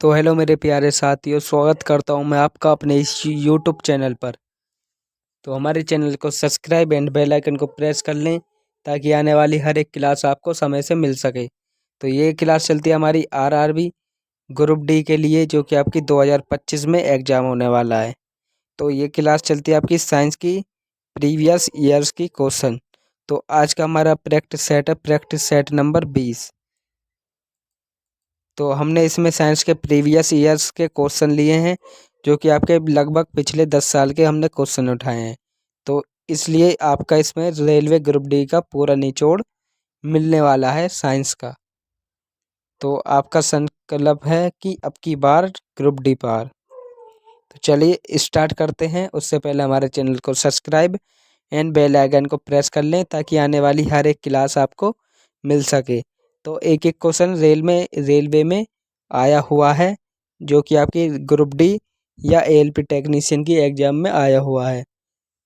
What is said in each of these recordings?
तो हेलो मेरे प्यारे साथियों, स्वागत करता हूं मैं आपका अपने इस यूट्यूब चैनल पर। तो हमारे चैनल को सब्सक्राइब एंड बेल आइकन को प्रेस कर लें ताकि आने वाली हर एक क्लास आपको समय से मिल सके। तो ये क्लास चलती है हमारी आरआरबी ग्रुप डी के लिए, जो कि आपकी 2025 में एग्ज़ाम होने वाला है। तो ये क्लास चलती है आपकी साइंस की प्रीवियस ईयर्स की क्वेश्चन। तो आज का हमारा प्रैक्टिस सेट है, प्रैक्टिस सेट नंबर 20। तो हमने इसमें साइंस के प्रीवियस ईयर्स के क्वेश्चन लिए हैं, जो कि आपके लगभग पिछले 10 साल के हमने क्वेश्चन उठाए हैं। तो इसलिए आपका इसमें रेलवे ग्रुप डी का पूरा निचोड़ मिलने वाला है साइंस का। तो आपका संकल्प है कि अब की बार ग्रुप डी पार। तो चलिए स्टार्ट करते हैं। उससे पहले हमारे चैनल को सब्सक्राइब एंड बेल आइकन को प्रेस कर लें ताकि आने वाली हर एक क्लास आपको मिल सके। तो एक एक क्वेश्चन रेलवे में आया हुआ है, जो कि आपकी ग्रुप डी या एएलपी टेक्नीशियन की एग्ज़ाम में आया हुआ है।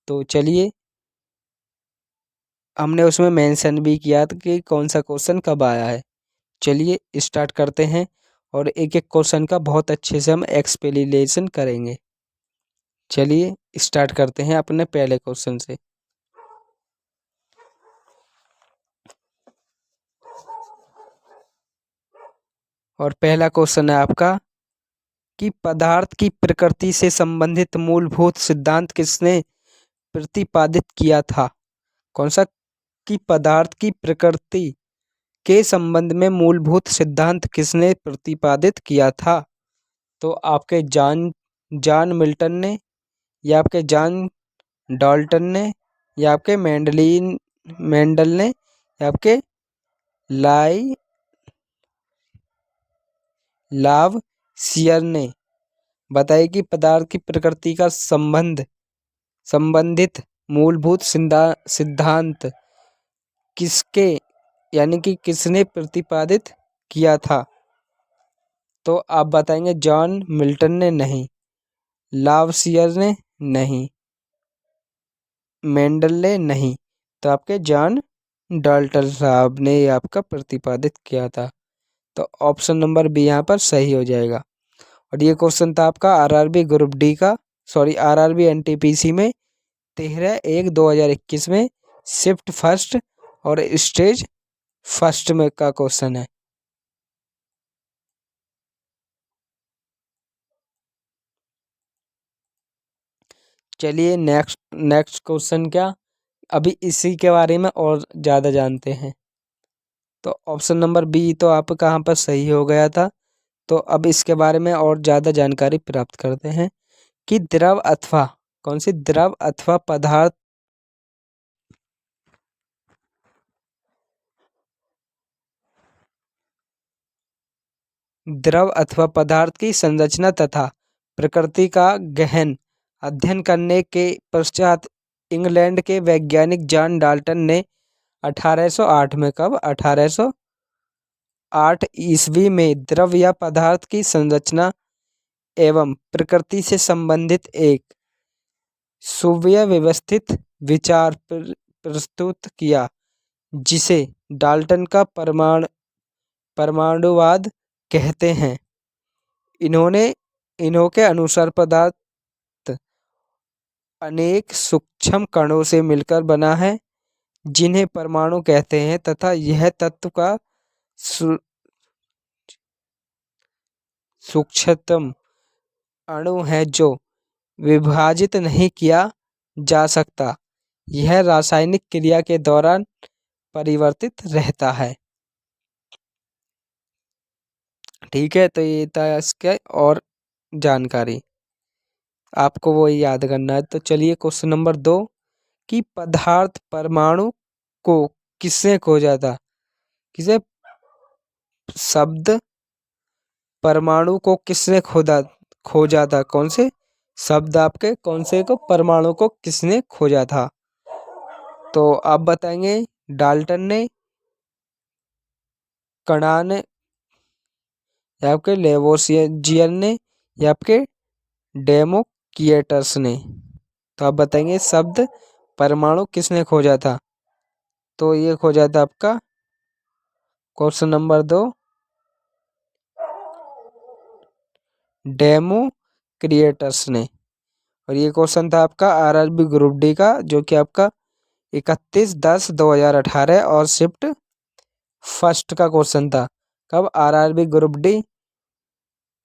तो चलिए, हमने उसमें मेंशन भी किया था कि कौन सा क्वेश्चन कब आया है। चलिए स्टार्ट करते हैं और एक एक क्वेश्चन का बहुत अच्छे से हम एक्सप्लेनेशन करेंगे। चलिए स्टार्ट करते हैं अपने पहले क्वेश्चन से। और पहला क्वेश्चन है आपका कि पदार्थ की प्रकृति से संबंधित मूलभूत सिद्धांत किसने प्रतिपादित किया था। कौन सा? कि पदार्थ की प्रकृति के संबंध में मूलभूत सिद्धांत किसने प्रतिपादित किया था। तो आपके जॉन मिल्टन ने, या आपके जॉन डाल्टन ने, या आपके मेंडल ने, या आपके लावसियर ने। बताइए कि पदार्थ की प्रकृति का संबंधित मूलभूत सिद्धांत किसके, यानी कि किसने प्रतिपादित किया था। तो आप बताएंगे जॉन मिल्टन ने नहीं, लावसियर ने नहीं, मेंडल ने नहीं, तो आपके जॉन डाल्टन साहब ने आपका प्रतिपादित किया था। तो ऑप्शन नंबर बी यहाँ पर सही हो जाएगा। और ये क्वेश्चन था आपका आरआरबी ग्रुप डी का, सॉरी आरआरबी एनटीपीसी में 13/1/2021 में शिफ्ट फर्स्ट और स्टेज फर्स्ट में का क्वेश्चन है। चलिए नेक्स्ट क्वेश्चन क्या, अभी इसी के बारे में और ज़्यादा जानते हैं। तो ऑप्शन नंबर बी तो आप कहाँ पर सही हो गया था। तो अब इसके बारे में और ज़्यादा जानकारी प्राप्त करते हैं कि द्रव अथवा कौन सी द्रव अथवा पदार्थ की संरचना तथा प्रकृति का गहन अध्ययन करने के पश्चात इंग्लैंड के वैज्ञानिक जॉन डाल्टन ने 1808 में, कब 1808 ईस्वी में द्रव या पदार्थ की संरचना एवं प्रकृति से संबंधित एक सुव्यवस्थित विचार प्रस्तुत किया, जिसे डाल्टन का परमाणुवाद कहते हैं। इन्होंने अनुसार पदार्थ अनेक सूक्ष्म कणों से मिलकर बना है, जिन्हें परमाणु कहते हैं, तथा यह तत्व का सूक्ष्मतम अणु है जो विभाजित नहीं किया जा सकता। यह रासायनिक क्रिया के दौरान परिवर्तित रहता है। ठीक है, तो ये था इसके और जानकारी, आपको वो याद करना है। तो चलिए क्वेश्चन नंबर 2 कि पदार्थ परमाणु को किसने खोजा था। किसे? शब्द परमाणु को किसने खोजा था। कौन से शब्द आपके, कौन से को परमाणु को किसने खोजा था। तो आप बताएंगे डाल्टन ने, कणा ने, या आपके लेवोसियर ने, या आपके डेमोक्रिटस ने। तो आप बताएंगे शब्द परमाणु किसने खोजा था। तो ये खोजा था आपका क्वेश्चन नंबर 2 डेमोक्रिएटस ने। और ये क्वेश्चन था आपका आरआरबी ग्रुप डी का, जो कि आपका 31/10/2018 और शिफ्ट फर्स्ट का क्वेश्चन था। कब? आरआरबी ग्रुप डी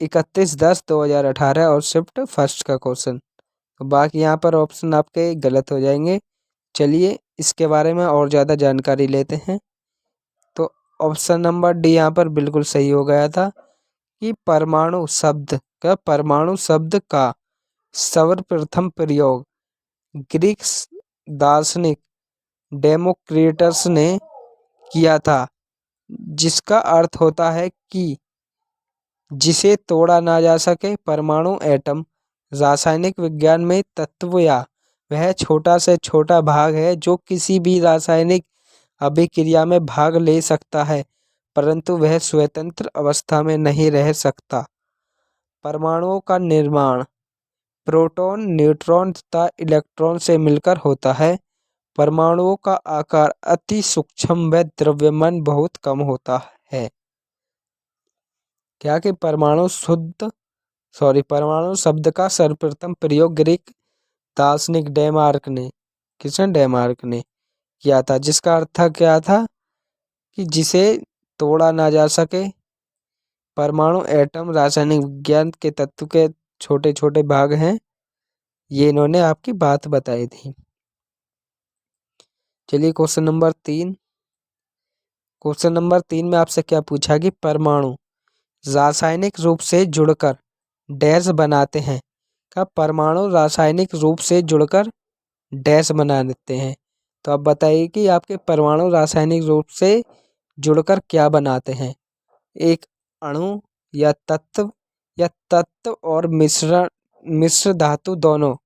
31/10/2018 और शिफ्ट फर्स्ट का क्वेश्चन। तो बाकी यहाँ पर ऑप्शन आपके गलत हो जाएंगे। चलिए इसके बारे में और ज़्यादा जानकारी लेते हैं। तो ऑप्शन नंबर डी यहाँ पर बिल्कुल सही हो गया था कि परमाणु शब्द का सर्वप्रथम प्रयोग ग्रीक दार्शनिक डेमोक्रिटस ने किया था, जिसका अर्थ होता है कि जिसे तोड़ा ना जा सके। परमाणु एटम रासायनिक विज्ञान में तत्व या वह छोटा से छोटा भाग है जो किसी भी रासायनिक अभिक्रिया में भाग ले सकता है, परंतु वह स्वतंत्र अवस्था में नहीं रह सकता। परमाणुओं का निर्माण प्रोटॉन, न्यूट्रॉन तथा इलेक्ट्रॉन से मिलकर होता है। परमाणुओं का आकार अति सूक्ष्म व द्रव्यमान बहुत कम होता है। क्या कि परमाणु शब्द का सर्वप्रथम प्रयोग ग्रीक दार्शनिक डेमार्क ने किया था, जिसका अर्थ क्या था कि जिसे तोड़ा ना जा सके। परमाणु एटम रासायनिक विज्ञान के तत्व के छोटे छोटे भाग हैं, ये इन्होंने आपकी बात बताई थी। चलिए क्वेश्चन नंबर 3। क्वेश्चन नंबर 3 में आपसे क्या पूछा कि परमाणु रासायनिक रूप से जुड़कर डैश बनाते हैं। का परमाणु रासायनिक रूप से जुड़कर डैश बना देते हैं। तो आप बताइए कि आपके परमाणु रासायनिक रूप से जुड़कर क्या बनाते हैं। एक अणु या तत्व और मिश्र धातु दोनों,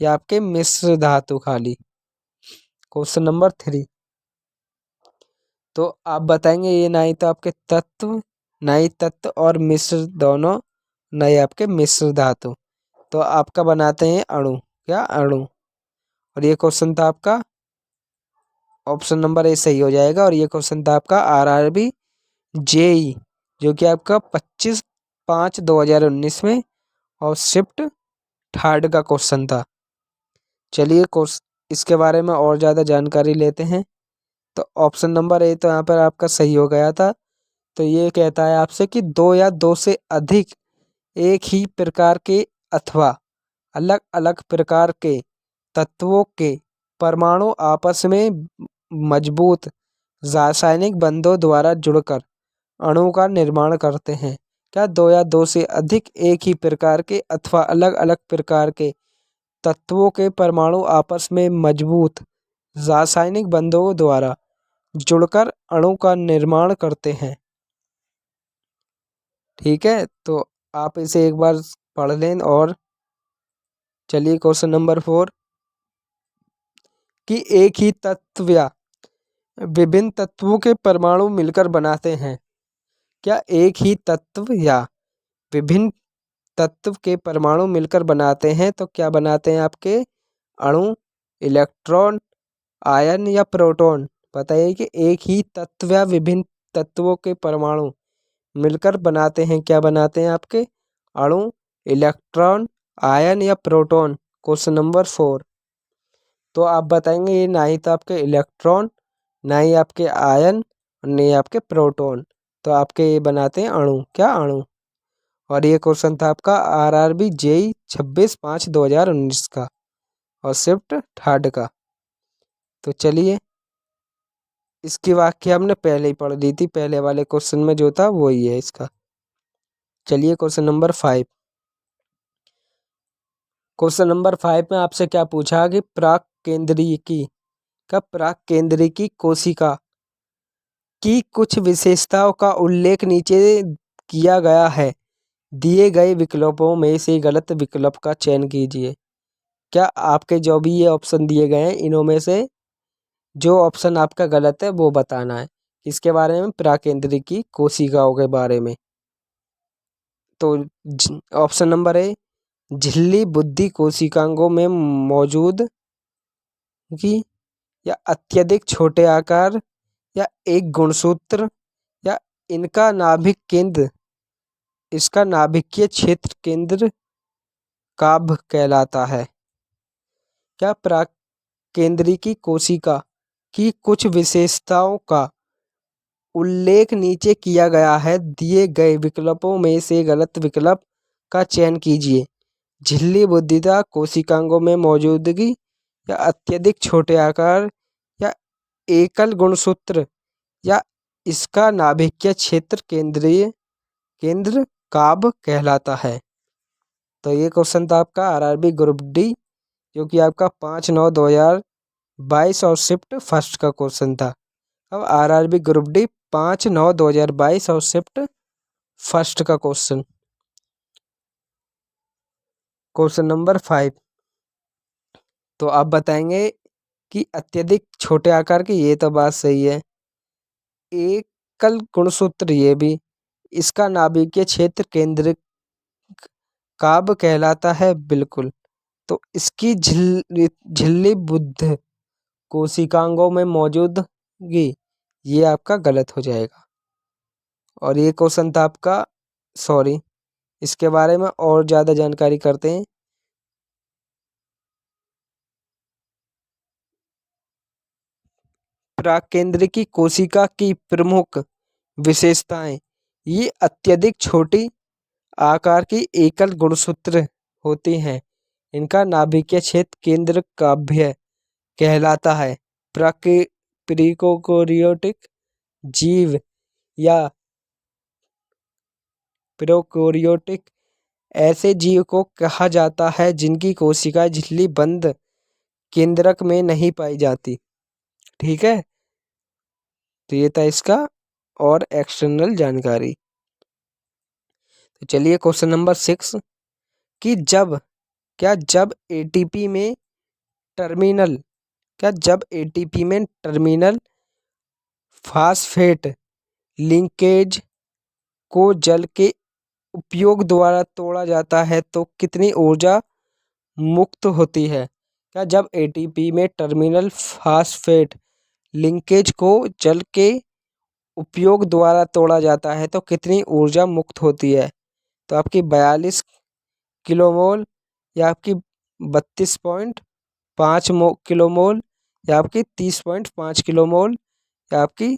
या आपके मिश्र धातु खाली। Question number 3। तो आप बताएंगे ये ना ही तो आपके तत्व और मिश्र दोनों, नहीं आपके मिश्र धातु। तो आपका बनाते हैं अणु। क्या? अणु। और ये क्वेश्चन था आपका ऑप्शन नंबर ए सही हो जाएगा। और ये क्वेश्चन था आपका आरआरबी जेई, जो कि आपका 25/5/2019 में और शिफ्ट थर्ड का क्वेश्चन था। चलिए इसके बारे में और ज़्यादा जानकारी लेते हैं। तो ऑप्शन नंबर ए तो यहाँ पर आपका सही हो गया था। तो ये कहता है आपसे कि दो या दो से अधिक एक ही प्रकार के अथवा अलग अलग प्रकार के तत्वों के परमाणु आपस में मजबूत रासायनिक बंधों द्वारा जुड़कर अणु का निर्माण करते हैं। क्या? दो या दो से अधिक एक ही प्रकार के अथवा अलग अलग प्रकार के तत्वों के परमाणु आपस में मजबूत रासायनिक बंधों द्वारा जुड़कर अणु का निर्माण करते हैं। ठीक है, तो आप इसे एक बार पढ़ लें। और चलिए क्वेश्चन नंबर 4 कि एक ही तत्व या विभिन्न तत्वों के परमाणु मिलकर बनाते हैं। क्या? एक ही तत्व या विभिन्न तत्व के परमाणु मिलकर बनाते हैं। तो क्या बनाते हैं आपके अणु, इलेक्ट्रॉन, आयन या प्रोटॉन। बताइए कि एक ही तत्व या विभिन्न तत्वों के परमाणु मिलकर बनाते हैं। क्या बनाते हैं आपके अणु, इलेक्ट्रॉन, आयन या प्रोटॉन। Question number 4। तो आप बताएंगे ये ना ही तो आपके इलेक्ट्रॉन, ना ही आपके आयन, नहीं आपके प्रोटॉन। तो आपके ये बनाते हैं अणु। क्या? अणु। और ये क्वेश्चन था आपका आरआरबी जेई 26/5/2019 का और शिफ्ट थर्ड का। तो चलिए इसकी व्याख्या हमने पहले ही पढ़ ली थी, पहले वाले क्वेश्चन में जो था वही है इसका। चलिए क्वेश्चन नंबर 5। क्वेश्चन नंबर 5 में आपसे क्या पूछा कि प्राक केंद्रीकी कोशिका की कुछ विशेषताओं का उल्लेख नीचे किया गया है। दिए गए विकल्पों में से गलत विकल्प का चयन कीजिए। क्या? आपके जो भी ये ऑप्शन दिए गए हैं, इनों में से जो ऑप्शन आपका गलत है वो बताना है। इसके बारे में प्राकेंद्रिकी कोशिकाओं के बारे में। तो ऑप्शन नंबर ए झिल्ली बुद्धि कोशिकांगों में मौजूद की, या अत्यधिक छोटे आकार, या एक गुणसूत्र, या इनका नाभिक केंद्र इसका नाभिकीय क्षेत्र केंद्र काभ कहलाता है। क्या प्राकेंद्रिकी कोशिका की कुछ विशेषताओं का उल्लेख नीचे किया गया है, दिए गए विकल्पों में से गलत विकल्प का चयन कीजिए। झिल्ली बुद्धिदा कोशिकांगों में मौजूदगी, या अत्यधिक छोटे आकार, या एकल गुणसूत्र, या इसका नाभिकीय क्षेत्र केंद्र काभ कहलाता है। तो ये क्वेश्चन था आपका आरआरबी ग्रुप डी, जो कि आपका 5/9/2022 और शिफ्ट फर्स्ट का क्वेश्चन था। अब आरआरबी ग्रुप डी 5/9/2022 और शिफ्ट फर्स्ट का क्वेश्चन नंबर 5। तो आप बताएंगे कि अत्यधिक छोटे आकार की, ये तो बात सही है। एकल गुणसूत्र, ये भी। इसका नाभिकीय क्षेत्र केंद्र काभ कहलाता है, बिल्कुल। तो इसकी झिल्ली बुद्ध कोशिकांगों में मौजूदगी, ये आपका गलत हो जाएगा। और ये क्वेश्चन था आपका, सॉरी, इसके बारे में और ज़्यादा जानकारी करते हैं। प्राकेंद्रिकी कोशिका की प्रमुख विशेषताएं, ये अत्यधिक छोटी आकार की एकल गुणसूत्र होती हैं। इनका नाभिकीय क्षेत्र केंद्र काभ्य कहलाता है। प्रोकैरियोटिक जीव या प्रोकैरियोटिक ऐसे जीव को कहा जाता है जिनकी कोशिका झिल्ली बंद केंद्रक में नहीं पाई जाती। ठीक है, तो ये था इसका और एक्सटर्नल जानकारी। तो चलिए क्वेश्चन नंबर 6 कि जब एटीपी में टर्मिनल फास्फेट लिंकेज को जल के उपयोग द्वारा तोड़ा जाता है तो कितनी ऊर्जा मुक्त होती है? क्या जब एटीपी में टर्मिनल फास्फेट लिंकेज को जल के उपयोग द्वारा तोड़ा जाता है तो कितनी ऊर्जा मुक्त होती है? तो आपकी 42 किलोमोल, या आपकी 32.5 किलोमोल, या आपकी 30.5 किलोमोल, या आपकी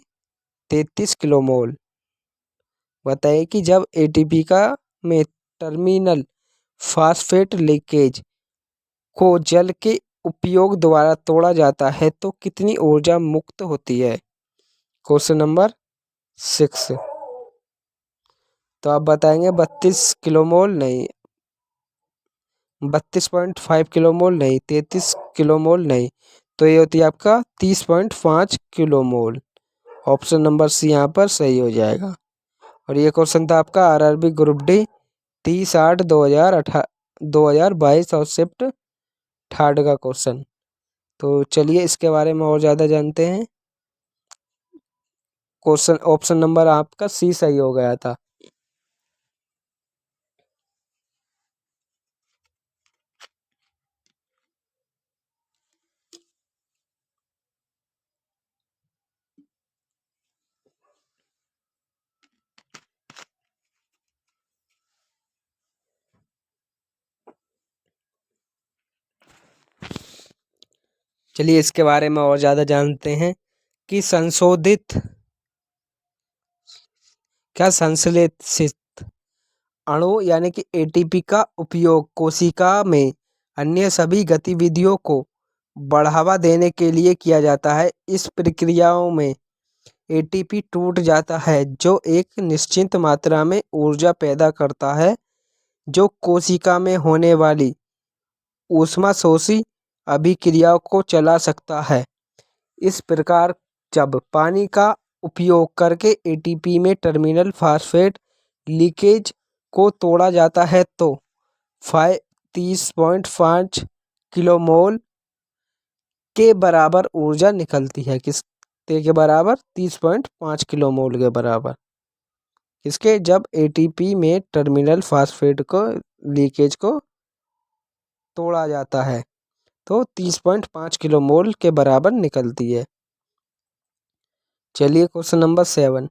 33 किलोमोल। बताइए कि जब एटीपी में टर्मिनल फास्फेट लिंकेज को जल के उपयोग द्वारा तोड़ा जाता है तो कितनी ऊर्जा मुक्त होती है? Question number 6। तो आप बताएंगे 32 किलोमोल नहीं, 32.5 किलोमोल नहीं, 33 किलोमोल नहीं, तो ये होती है आपका 30.5 किलोमोल। ऑप्शन नंबर सी यहाँ पर सही हो जाएगा। और ये क्वेश्चन था आपका आरआरबी ग्रुप डी 30/8/2022 और शिफ्ट थर्ड का क्वेश्चन। तो चलिए इसके बारे में और ज़्यादा जानते हैं। क्वेश्चन ऑप्शन नंबर आपका सी सही हो गया था। चलिए इसके बारे में और ज़्यादा जानते हैं कि संश्लेषित अणु यानी कि एटीपी का उपयोग कोशिका में अन्य सभी गतिविधियों को बढ़ावा देने के लिए किया जाता है। इस प्रक्रियाओं में एटीपी टूट जाता है जो एक निश्चित मात्रा में ऊर्जा पैदा करता है, जो कोशिका में होने वाली ऊष्माशोषी अभिक्रियाओं को चला सकता है। इस प्रकार जब पानी का उपयोग करके एटीपी में टर्मिनल फास्फेट लीकेज को तोड़ा जाता है तो 30.5 किलोमोल के बराबर ऊर्जा निकलती है। किसके के बराबर? 30.5 किलोमोल के बराबर। किसके? जब एटीपी में टर्मिनल फास्फेट को लीकेज को तोड़ा जाता है तो 30.5 किलोमोल के बराबर निकलती है। चलिए क्वेश्चन नंबर 7।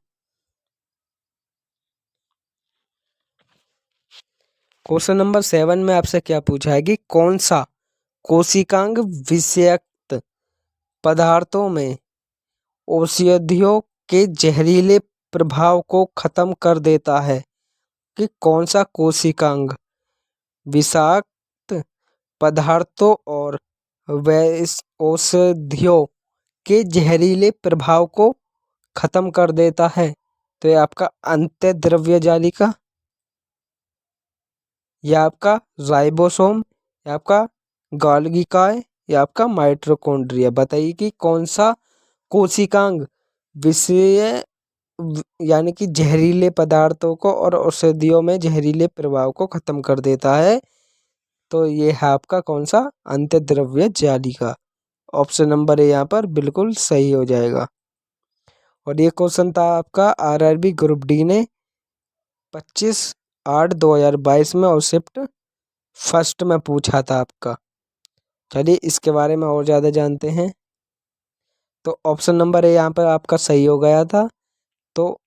क्वेश्चन नंबर 7 में आपसे क्या पूछा है कि कौन सा कोशिकांग विषाक्त पदार्थों में औषधियों के जहरीले प्रभाव को खत्म कर देता है। कि कौन सा कोशिकांग विषाक्त पदार्थों और औषधियों के जहरीले प्रभाव को खत्म कर देता है। तो ये आपका अंतःद्रव्य जालिका, या आपका राइबोसोम, या आपका गोल्गी काय, या आपका माइटोकॉन्ड्रिया। बताइए कि कौन सा कोशिकांग विषय यानी कि जहरीले पदार्थों को और औषधियों में जहरीले प्रभाव को खत्म कर देता है। तो ये है आपका कौन सा, अंतःद्रव्य जालिका। ऑप्शन नंबर ए यहाँ पर बिल्कुल सही हो जाएगा। और ये क्वेश्चन था आपका आरआरबी ग्रुप डी ने 25/8/2022 में और शिफ्ट फर्स्ट में पूछा था आपका। चलिए इसके बारे में और ज़्यादा जानते हैं। तो ऑप्शन नंबर ए यहाँ पर आपका सही हो गया था। तो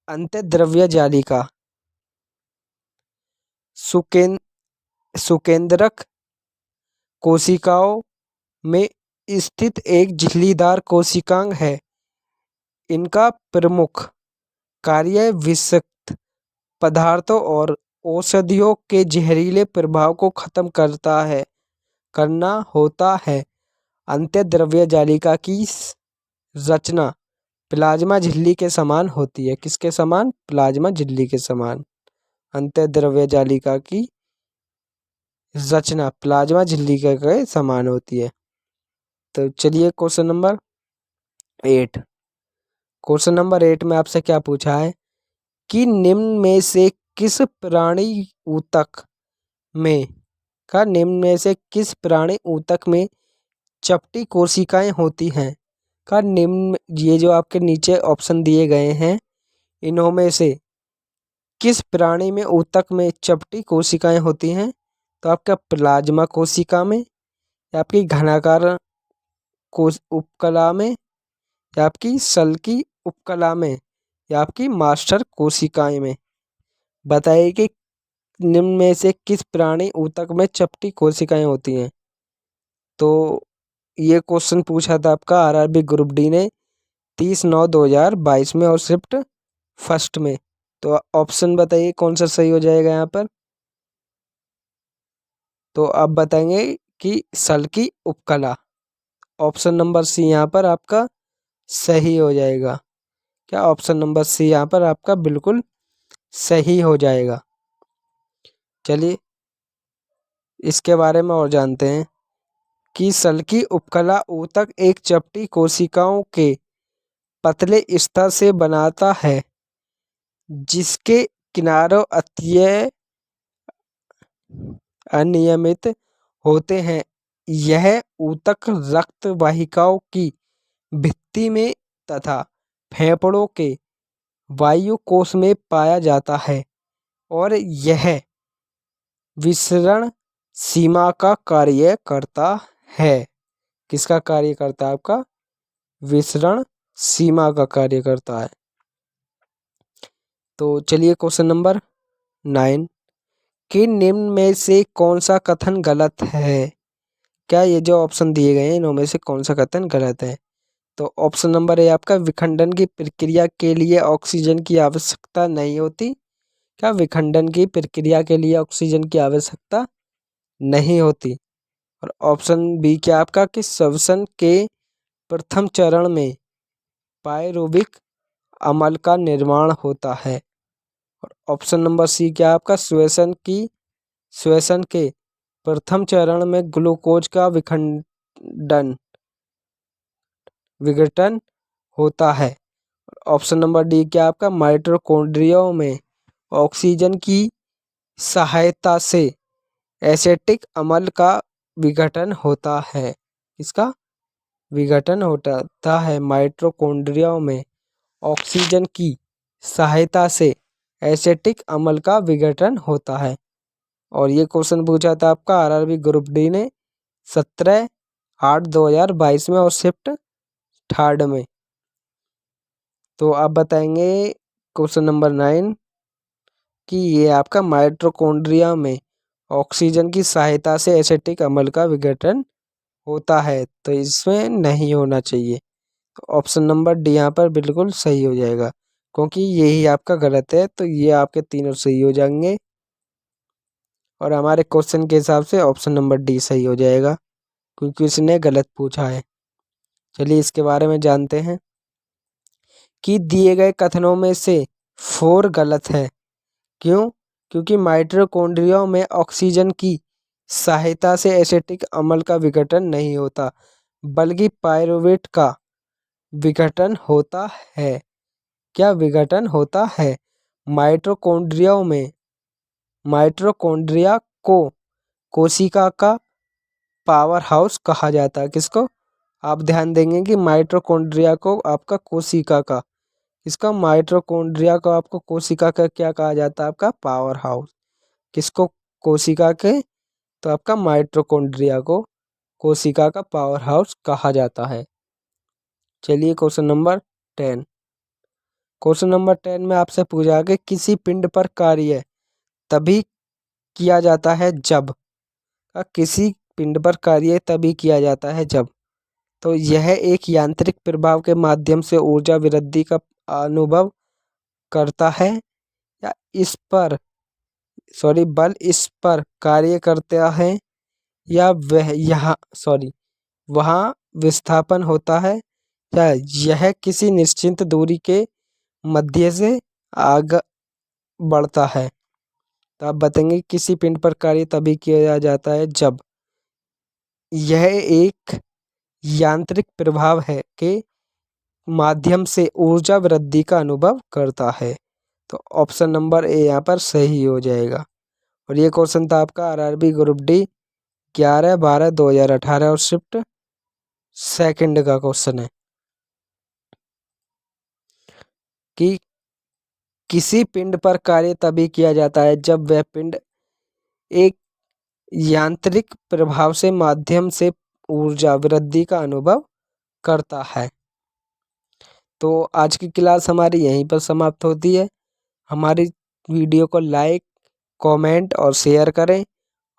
अंतःद्रव्य जालिका सुकेंद्रक कोशिकाओं में स्थित एक झिल्लीदार कोशिकांग है। इनका प्रमुख कार्य विषाक्त पदार्थों और औषधियों के जहरीले प्रभाव को खत्म करना होता है। अंतःद्रव्य जालिका की रचना प्लाज्मा झिल्ली के समान होती है। किसके समान? प्लाज्मा झिल्ली के समान अंतःद्रव्य जालिका की रचना प्लाज्मा झिल्ली के समान होती है। तो चलिए क्वेश्चन नंबर 8। क्वेश्चन नंबर 8 में आपसे क्या पूछा है कि निम्न में से किस प्राणी ऊतक में चपटी कोशिकाएं होती हैं। का निम्न, ये जो आपके नीचे ऑप्शन दिए गए हैं, इनों में से किस प्राणी में ऊतक में चपटी कोशिकाएं होती हैं। तो आपका प्लाज्मा कोशिका में, या आपकी घनाकार उपकला में, या आपकी सल्की उपकला में, या आपकी मास्टर कोशिकाएं में। बताइए कि निम्न में से किस प्राणी ऊतक में चपटी कोशिकाएं होती हैं। तो ये क्वेश्चन पूछा था आपका आरआरबी ग्रुप डी ने 30/9/2022 में और शिफ्ट फर्स्ट में। तो ऑप्शन बताइए कौन सा सही हो जाएगा यहाँ पर। तो आप बताएंगे कि सल्की उपकला। ऑप्शन नंबर सी यहाँ पर आपका सही हो जाएगा। क्या ऑप्शन नंबर सी यहाँ पर आपका बिल्कुल सही हो जाएगा। चलिए इसके बारे में और जानते हैं कि सल्की उपकला ऊतक एक चपटी कोशिकाओं के पतले स्तर से बनाता है जिसके किनारों अनियमित होते हैं। यह ऊतक रक्त वाहिकाओं की भित्ति में तथा फेफड़ों के वायु कोश में पाया जाता है और यह विसरण सीमा का कार्य करता है। किसका कार्य करता है? आपका विसरण सीमा का कार्य करता है। तो चलिए क्वेश्चन नंबर 9 कि निम्न में से कौन सा कथन गलत है। क्या ये जो ऑप्शन दिए गए हैं इनमें में से कौन सा कथन गलत है। तो ऑप्शन नंबर ए आपका विखंडन की प्रक्रिया के लिए ऑक्सीजन की आवश्यकता नहीं होती। क्या विखंडन की प्रक्रिया के लिए ऑक्सीजन की आवश्यकता नहीं होती। और ऑप्शन बी क्या आपका कि श्वसन के प्रथम चरण में पायरुविक अम्ल का निर्माण होता है। और ऑप्शन नंबर सी क्या आपका श्वसन के प्रथम चरण में ग्लूकोज का विघटन होता है। ऑप्शन नंबर डी क्या आपका माइटोकॉन्ड्रिया में ऑक्सीजन की सहायता से एसिटिक अम्ल का विघटन होता है। इसका विघटन होता है माइटोकॉन्ड्रिया में ऑक्सीजन की सहायता से एसिटिक अम्ल का विघटन होता है। और ये क्वेश्चन पूछा था आपका आरआरबी ग्रुप डी ने 17/8/2022 में और शिफ्ट थर्ड में। तो आप बताएंगे क्वेश्चन नंबर 9 कि ये आपका माइटोकॉन्ड्रिया में ऑक्सीजन की सहायता से एसिटिक अम्ल का विघटन होता है, तो इसमें नहीं होना चाहिए। तो ऑप्शन नंबर डी यहाँ पर बिल्कुल सही हो जाएगा, क्योंकि यही आपका गलत है, तो ये आपके तीनों सही हो जाएंगे और हमारे क्वेश्चन के हिसाब से ऑप्शन नंबर डी सही हो जाएगा, क्योंकि इसने गलत पूछा है। चलिए इसके बारे में जानते हैं कि दिए गए कथनों में से 4 गलत है। क्यों? क्योंकि माइटोकॉन्ड्रिया में ऑक्सीजन की सहायता से एसिटिक अम्ल का विघटन नहीं होता, बल्कि पायरुवेट का विघटन होता है। क्या विघटन होता है? माइटोकॉन्ड्रिया को कोशिका का पावर हाउस कहा जाता है। किसको? आप ध्यान देंगे कि माइटोकॉन्ड्रिया को आपका कोशिका का, इसका माइटोकॉन्ड्रिया को आपको कोशिका का क्या कहा जाता है? आपका पावर हाउस। किसको? कोशिका के, तो आपका माइटोकॉन्ड्रिया को कोशिका का पावर हाउस कहा जाता है। चलिए क्वेश्चन नंबर 10। क्वेश्चन नंबर 10 में आपसे पूछा कि किसी पिंड पर कार्य तभी किया जाता है जब, किसी पिंड पर कार्य तभी किया जाता है जब, तो यह एक यांत्रिक प्रभाव के माध्यम से ऊर्जा वृद्धि का अनुभव करता है, या बल इस पर कार्य करता है, या वहाँ विस्थापन होता है, या यह किसी निश्चित दूरी के मध्य से आगे बढ़ता है। तो आप बताएंगे किसी पिंड पर कार्य तभी किया जाता है जब यह एक यांत्रिक प्रभाव है के माध्यम से ऊर्जा वृद्धि का अनुभव करता है। तो ऑप्शन नंबर ए यहाँ पर सही हो जाएगा। और ये क्वेश्चन था आपका आरआरबी ग्रुप डी 11/12/2018 और शिफ्ट सेकंड का क्वेश्चन है कि किसी पिंड पर कार्य तभी किया जाता है जब वह पिंड एक यांत्रिक प्रभाव से माध्यम से ऊर्जा वृद्धि का अनुभव करता है। तो आज की क्लास हमारी यहीं पर समाप्त होती है। हमारी वीडियो को लाइक, कमेंट और शेयर करें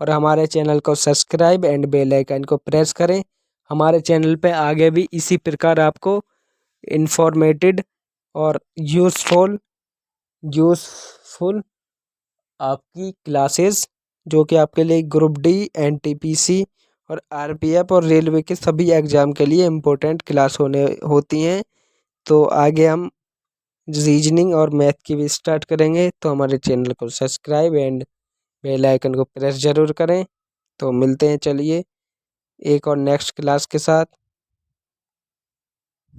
और हमारे चैनल को सब्सक्राइब एंड बेल आइकन को प्रेस करें। हमारे चैनल पे आगे भी इसी प्रकार आपको इंफॉर्मेटिव और यूज़फुल आपकी क्लासेस, जो कि आपके लिए ग्रुप डी, एनटीपीसी और आरपीएफ और रेलवे के सभी एग्ज़ाम के लिए इम्पोर्टेंट क्लास होती हैं। तो आगे हम रीजनिंग और मैथ की भी स्टार्ट करेंगे, तो हमारे चैनल को सब्सक्राइब एंड बेल आइकन को प्रेस ज़रूर करें। तो मिलते हैं चलिए एक और नेक्स्ट क्लास के साथ।